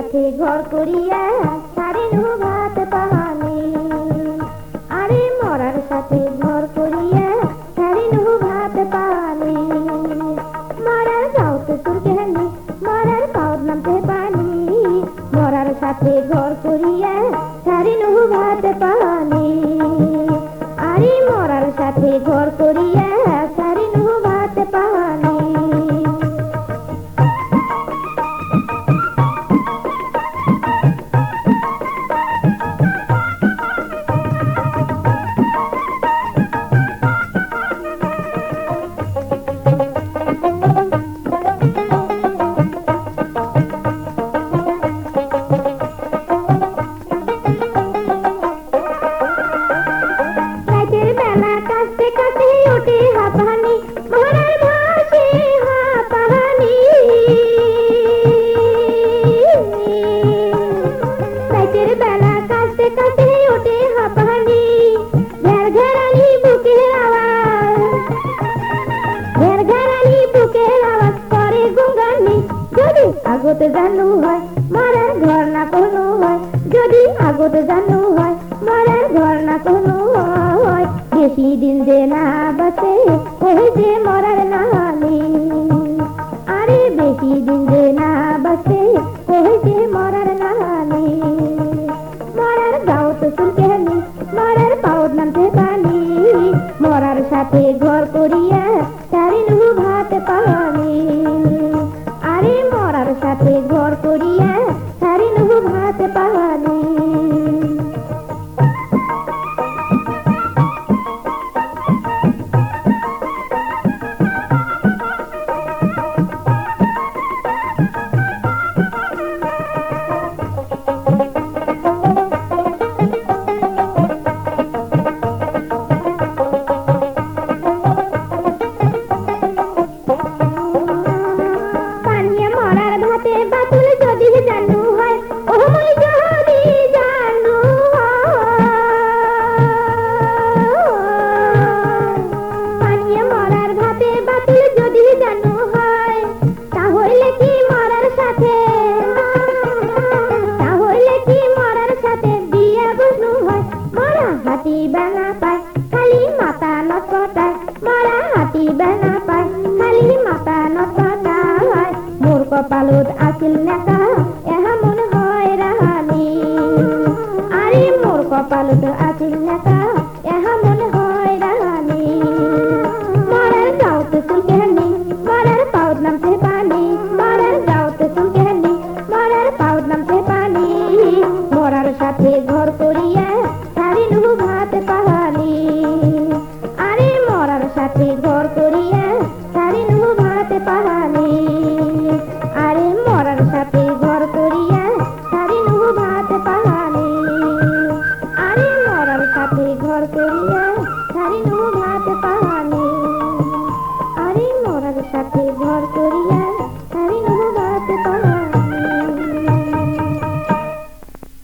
সাথে ঘর করিয়া ছাড়িনু ভাত পানি। আরে মরার সাথে ঘর করিয়া ছাড়িনু ভাত পানি। মরার গাও তো তোর কেহানি, মরার পাওর নামতে পানি। মরার সাথে ঘর করিয়া ছাড়িনু ভাত পানি। আরে মরার সাথে ঘর করিয়া ছাড়িনু ভাত পানি। আগত জানু হয় মরার ঘর না কোনো হয়, যদি আগত জানু হয় মরার ঘর না কোনো হয়। বেশি দিন যে না বাঁচে ওই যে মরার নামে। আরে বেশি দিন যে না বাঁচে ওই যে মরার নামে। মরার গাও তো চুলকে হানি, মরার পাওর নামতে পানি। মরার সাথে ঘর করিয়া ছাড়িনু ভাত পানি। আরে মরার সাথে ঘর করিয়া ছাড়িনু ভাত পানি। কপালত আছিল নেতা এমন হয় রাহানি। আরে মোর কপালত